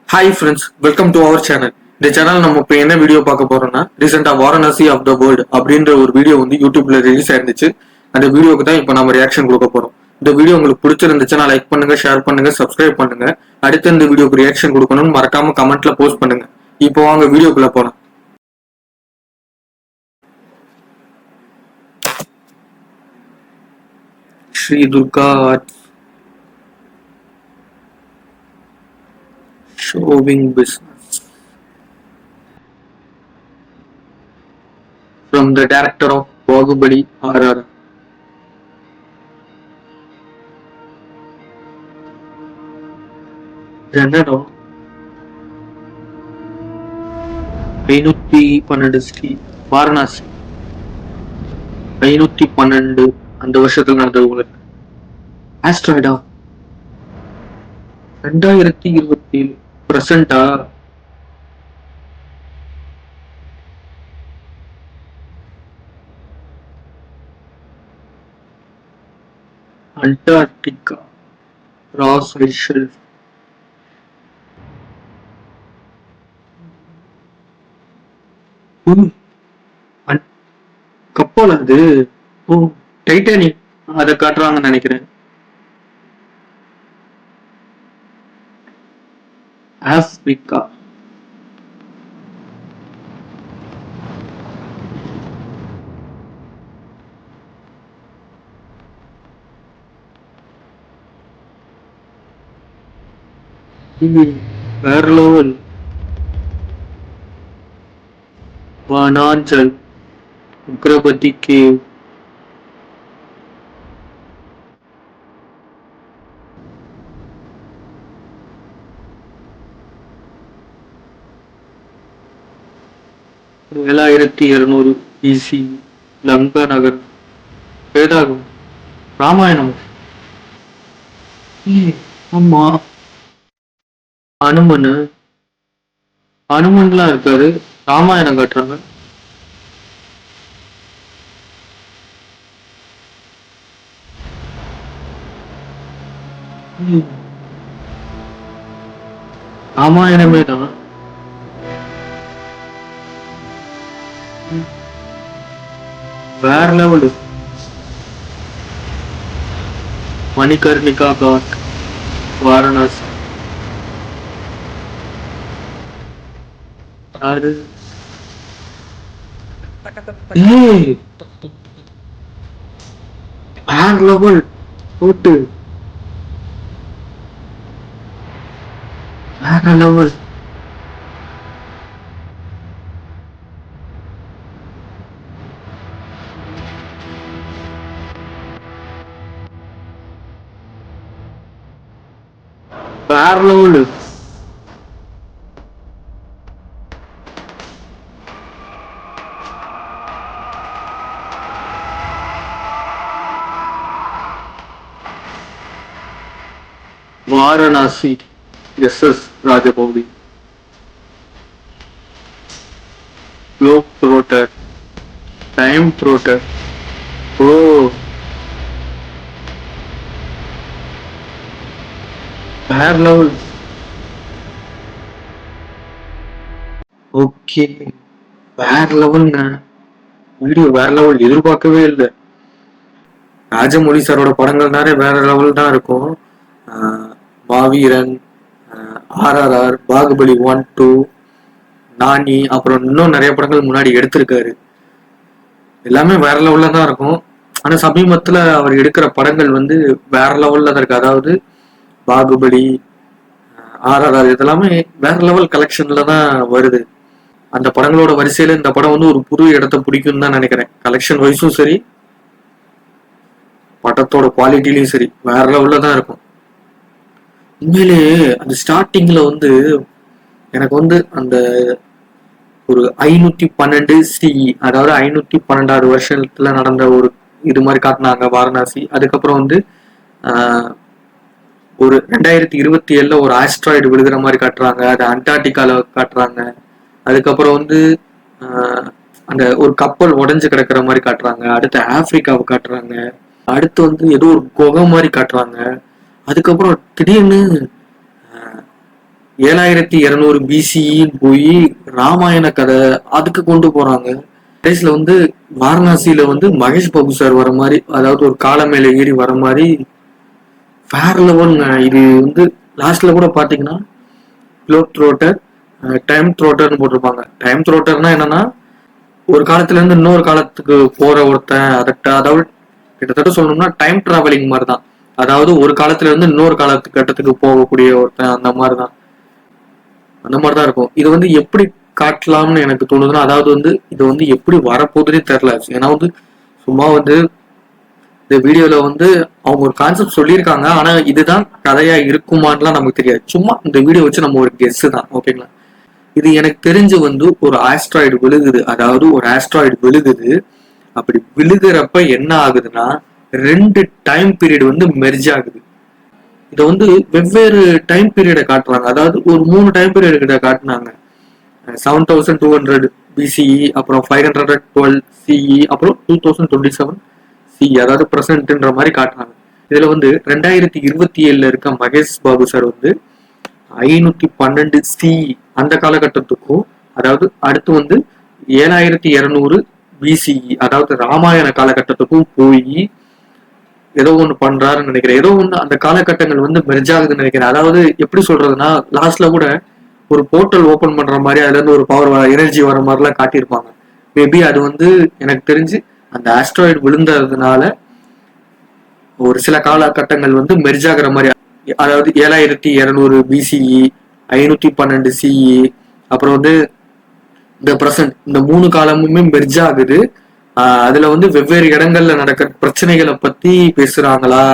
Hi friends, welcome to our channel. இந்த channel நம்ம இப்போ என்ன வீடியோ பார்க்க போறோம்னா, ரீசெண்டா வாரணாசி ஆஃப் த வேர்ல்டு அப்படின்ற ஒரு வீடியோ வந்து யூடியூப்ல ரிலீஸ் ஆயிருந்துச்சு. அந்த வீடியோக்கு தான் இப்போ நம்ம ரியாக்ஷன் கொடுக்க போறோம். இந்த வீடியோ உங்களுக்கு பிடிச்சிருந்துச்சுன்னா லைக் பண்ணுங்க, ஷேர் பண்ணுங்க, சப்ஸ்கிரைப் பண்ணுங்க. அடுத்து இந்த வீடியோக்கு ரியாக்ஷன் கொடுக்கணும்னு மறக்காம கமெண்ட்ல போஸ்ட் பண்ணுங்க. இப்போ வாங்க வீடியோக்குள்ள போலாம். Shri Durga showing business from the director of Bahubali RR. என்னடா 512 ஸ்ரீ வாரணாசி 512 அந்த வருஷத்துல நடந்த உங்களுக்கு ஆஸ்ட்ராய்டா 2027 பிரசண்டா அண்டார்டிகா ராஸ் ஐஷல் கப்பல் அது. ஓ, டைட்டானிக் அதை காட்டுறாங்கன்னு நினைக்கிறேன். ஆப்பிரிக்கா வேற லெவல். வனாஞ்சல் உக்ரபதி கேவ் $7,200 BC லங்கா நகர் வேதாகம் ராமாயணம். ஆமா, அனுமன்லாம் இருக்காரு. ராமாயணம் காட்டுறாங்க. ராமாயணமே தான். வேற லெவலு. மணிகர்ணிகா காட் வாரணாசி. யாரு? வேற லெவல் போட்டு வேற லெவல். வேற level. Varanasi SS Rajamouli globe trotter time trotter. Oh, வேற லெவல். ஓகே, வேற லெவல்ங்க. வீடியோ வேற லெவல். எதிர்பார்க்கவே இல்லை. ராஜமௌழி சாரோட படங்கள்னாலே வேற லெவல் தான் இருக்கும். மாவீரன், RRR, பாகுபலி 1, 2, நானி, அப்புறம் இன்னும் நிறைய படங்கள் முன்னாடி எடுத்திருக்காரு. எல்லாமே வேற லெவல்ல தான் இருக்கும். ஆனா சமீபத்துல அவர் எடுக்கிற படங்கள் வந்து வேற லெவல்ல தான் இருக்கு. அதாவது பாகுபலி, RRR இதெல்லாமே வேற லெவல் கலெக்ஷன்ல தான் வருது. அந்த படங்களோட வரிசையில இந்த படம் வந்து ஒரு புது இடத்தை பிடிக்கும்னு தான் நினைக்கிறேன். கலெக்ஷன் வைஸும் சரி, படத்தோட குவாலிட்டிலையும் சரி வேற லெவல்ல தான் இருக்கும். உண்மையிலேயே அந்த ஸ்டார்டிங்ல வந்து எனக்கு வந்து அந்த ஒரு 512 CE, அதாவது 512வது வருஷத்துல நடந்த ஒரு இது மாதிரி காட்டினாங்க வாரணாசி. அதுக்கப்புறம் வந்து ஒரு 2027 ஒரு ஆஸ்ட்ராய்டு விழுகிற மாதிரி காட்டுறாங்க. அது அண்டார்டிகால காட்டுறாங்க. அதுக்கப்புறம் வந்து அந்த ஒரு கப்பல் உடைஞ்சு கிடக்குற மாதிரி காட்டுறாங்க. அடுத்து ஆப்பிரிக்காவை காட்டுறாங்க. அடுத்து வந்து ஏதோ ஒரு குகை மாதிரி காட்டுறாங்க. அதுக்கப்புறம் திடீர்னு 7200 பிசின்னு போய் ராமாயண கதை அதுக்கு கொண்டு போறாங்க. கடைசியில வந்து வாரணாசியில வந்து மகேஷ் பாபு சார் வர மாதிரி, அதாவது ஒரு கால மேல ஏறி வர மாதிரி வேற லெவலுங்க. இது வந்து லாஸ்ட்ல கூட பாத்தீங்கன்னா க்ளோப் த்ரோட்டர், டைம் த்ரோட்டர்னு போட்டிருப்பாங்க. டைம் த்ரோட்டர்னா என்னன்னா ஒரு காலத்துல இருந்து இன்னொரு காலத்துக்கு போற ஒருத்தன், அதாவது கிட்டத்தட்ட சொல்லணும்னா டைம் டிராவலிங் மாதிரி தான். அதாவது ஒரு காலத்துல இருந்து இன்னொரு கட்டத்துக்கு போகக்கூடிய ஒருத்தன், அந்த மாதிரிதான் இருக்கும். இது வந்து எப்படி காட்டலாம்னு எனக்கு தோணுதுன்னா, அதாவது வந்து இது வந்து எப்படி வரப்போகுதுன்னே தெரியல. ஏன்னா வந்து சும்மா வந்து இந்த வீடியோல வந்து அவங்க ஒரு கான்செப்ட் சொல்லியிருக்காங்க, ஆனா இதுதான் கதையா இருக்குமான்லாம் நமக்கு தெரியாது. சும்மா இந்த வீடியோ வச்சு நம்ம ஒரு கெஸ் தான், ஓகேங்களா. இது எனக்கு தெரிஞ்சு வந்து ஒரு ஆஸ்ட்ராய்டு விழுகுது, அதாவது ஒரு ஆஸ்ட்ராய்டு விழுகுது. அப்படி விழுகிறப்ப என்ன ஆகுதுன்னா 2 டைம் பீரியட் வந்து மெர்ஜ் ஆகுது. இதை வந்து வெவ்வேறு டைம் பீரியடை காட்டுறாங்க. அதாவது ஒரு 3 டைம் பீரியட் கிட்ட காட்டினாங்க. 7200 பிசிஇ, அப்புறம் 512 சிஇ, அப்புறம் 2027 சிஇ, அதாவது பிரசன்ட்ன்ற மாதிரி காட்டுறாங்க. இதுல வந்து 2027 இருக்க மகேஷ் பாபு சார் வந்து 512 சிஇ அந்த காலகட்டத்துக்கும், அதாவது அடுத்து வந்து 7200 பிசிஇ, அதாவது ராமாயண காலகட்டத்துக்கும் போய் ஏதோ ஒண்ணு பண்றாருன்னு நினைக்கிறேன். ஏதோ ஒண்ணு அந்த காலகட்டங்கள் வந்து மெர்ஜ் ஆகுதுன்னு நினைக்கிறேன். அதாவது எப்படி சொல்றதுன்னா, லாஸ்ட்ல கூட ஒரு போர்ட்டல் ஓபன் பண்ற மாதிரி அதுல இருந்து ஒரு பவர் எனர்ஜி வர மாதிரி எல்லாம் காட்டியிருப்பாங்க. மேபி அது வந்து எனக்கு தெரிஞ்சு அந்த ஆஸ்ட்ராய்டு விழுந்ததுனால ஒரு சில காலகட்டங்கள் வந்து மெர்ஜ் ஆகுற மாதிரி, அதாவது 7200 பிசிஇ, 512 சிஇ, அப்புறம் வந்து இந்த பிரசன்ட், இந்த 3 காலமுமே மெர்ஜ் ஆகுது. அதுல வந்து வெவ்வேறு இடங்கள்ல நடக்கிற பிரச்சனைகளை பத்தி பேசுறாங்களா,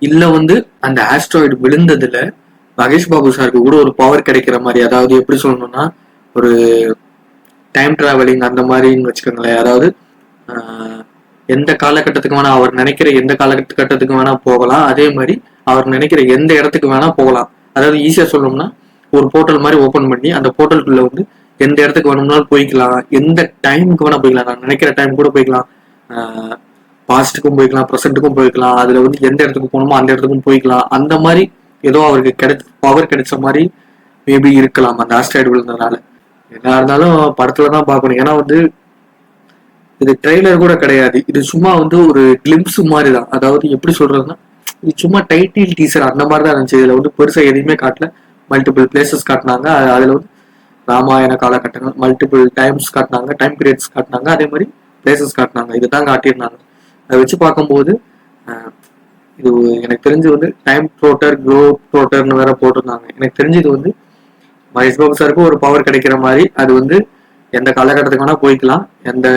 இல்ல வந்து அந்த ஆஸ்ட்ராய்டு விழுந்ததுல மகேஷ் பாபு சாருக்கு கூட ஒரு பவர் கிடைக்கிற மாதிரி, அதாவது எப்படி சொல்லணும்னா ஒரு டைம் டிராவலிங் அந்த மாதிரின்னு வச்சுக்கோங்களேன். அதாவது எந்த காலகட்டத்துக்கு வேணா, அவர் நினைக்கிற எந்த காலகட்டத்துக்கு வேணா போகலாம், அதே மாதிரி அவர் நினைக்கிற எந்த இடத்துக்கு வேணா போகலாம். அதாவது ஈஸியா சொல்லணும்னா ஒரு போர்ட்டல் மாதிரி ஓபன் பண்ணி அந்த போர்ட்டலுக்குள்ள வந்து எந்த இடத்துக்கு வேணும்னாலும் போய்க்கலாம், எந்த டைமுக்கு வேணா போய்க்கலாம். நான் நினைக்கிற டைம் கூட போய்க்கலாம், பாஸ்ட்டுக்கும் போய்க்கலாம், ப்ரெசென்ட்டுக்கும் போய்க்கலாம். அதுல வந்து எந்த இடத்துக்கு போகணுமோ அந்த இடத்துக்கும் போய்க்கலாம். அந்த மாதிரி ஏதோ அவருக்கு பவர் கிடைச்ச மாதிரி மேபி இருக்கலாம் அந்த ஆஸ்ட்ராய்டு விழுந்ததுனால. என்ன இருந்தாலும் படத்துலதான் பார்க்கணும். ஏன்னா வந்து இது ட்ரெய்லர் கூட கிடையாது, இது சும்மா வந்து ஒரு கிளிம்ஸ் மாதிரி தான். அதாவது எப்படி சொல்றதுன்னா, இது சும்மா டைட்டில் டீசர் அந்த மாதிரி தான் இருந்துச்சு. இதுல வந்து பெருசா எதையுமே காட்டல. மல்டிபிள் பிளேசஸ் காட்டினாங்க, அதுல வந்து ராமாயண காலகட்டங்கள் மல்டிபிள் டைம்ஸ் காட்டினாங்க, டைம் பீரியட்ஸ் காட்டினாங்க, அதே மாதிரி பிளேசஸ் காட்டினாங்க. இதுதான் காட்டியிருந்தாங்க. அதை வச்சு பார்க்கும்போது இது எனக்கு தெரிஞ்சு வந்து டைம் ப்ரோட்டர், க்ளோ ப்ரோட்டர்னு வேற போட்டிருந்தாங்க. எனக்கு தெரிஞ்சு இது வந்து மகேஷ் பாபு சாருக்கும் ஒரு பவர் கிடைக்கிற மாதிரி, அது வந்து எந்த காலகட்டத்துக்கு வேணா போய்க்கலாம், எந்த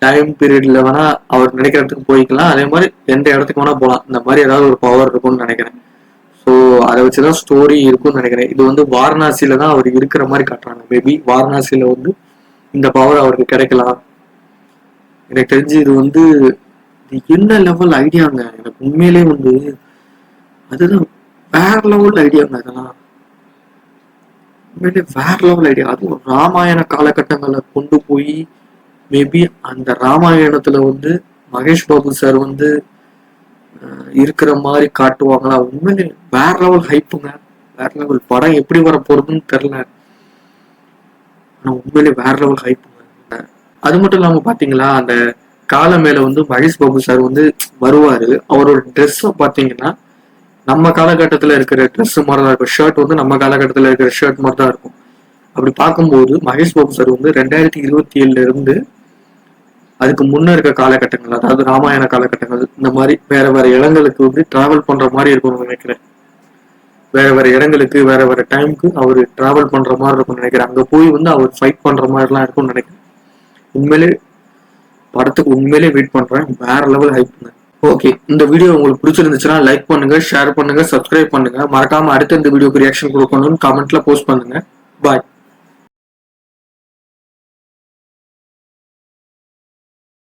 டைம் பீரியட்ல வேணா அவர் நினைக்கிறதுக்கு போய்க்கலாம், அதே மாதிரி எந்த இடத்துக்கு வேணா போகலாம். இந்த மாதிரி ஏதாவது ஒரு பவர் இருக்கும்னு நினைக்கிறேன். ஸோ அதை வச்சுதான் ஸ்டோரி இருக்கும்னு நினைக்கிறேன். இது வந்து வாரணாசியில தான் அவர் இருக்கிற மாதிரி காட்டுறாங்க. மேபி வாரணாசியில வந்து இந்த பவர் அவருக்கு கிடைக்கலாம். எனக்கு தெரிஞ்சு இது வந்து என்ன லெவல் ஐடியாங்க, எனக்கு உண்மையிலே வந்து அதுதான் வேற லெவல் ஐடியாங்க. அதெல்லாம் உண்மையிலே வேற லெவல் ஐடியா. அதுவும் ராமாயண காலகட்டங்களை கொண்டு போய் மேபி அந்த ராமாயணத்துல வந்து மகேஷ் பாபு சார் வந்து இருக்கிற மாதிரி காட்டுவாங்களா. உண்மையிலே வேற லெவல் ஹைப்புங்க, வேற லெவல். படம் எப்படி வர போறதுன்னு தெரியல, ஆனா உண்மையிலே வேற லெவல் ஹைப்புங்க. அது மட்டும் இல்லாம பாத்தீங்களா, அந்த கால மேல வந்து மகேஷ் பாபு சார் வந்து வருவாரு. அவரோட ட்ரெஸ் பாத்தீங்கன்னா நம்ம காலகட்டத்துல இருக்கிற ட்ரெஸ் மாதிரி தான் இருக்கும். ஷர்ட் வந்து நம்ம காலகட்டத்துல இருக்கிற ஷர்ட் மாதிரி தான் இருக்கும். அப்படி பார்க்கும்போது மகேஷ் பாபு சார் வந்து 2027 இருந்து அதுக்கு முன்ன இருக்க காலகட்டங்கள், அதாவது ராமாயண காலகட்டங்கள், இந்த மாதிரி வேற வேற இடங்களுக்கு வந்து டிராவல் பண்ற மாதிரி இருக்கும்னு நினைக்கிறேன். வேற வேற இடங்களுக்கு வேற வேற டைமுக்கு அவர் டிராவல் பண்ற மாதிரி இருக்கும்னு நினைக்கிறேன். அங்க போய் வந்து அவர் ஃபைட் பண்ற மாதிரிலாம் இருக்கும்னு நினைக்கிறேன். உண்மையிலே படத்துக்கு உண்மையிலே வெயிட் பண்றேன். வேற லெவல் ஹைப். ஓகே, இந்த வீடியோ உங்களுக்கு பிடிச்சிருந்துச்சுன்னா லைக் பண்ணுங்க, ஷேர் பண்ணுங்க, சப்ஸ்கிரைப் பண்ணுங்க. மறக்காம அடுத்த இந்த வீடியோக்கு ரியாக்ஷன் கொடுக்கணும்னு கமெண்ட்ல போஸ்ட் பண்ணுங்க. பாய்.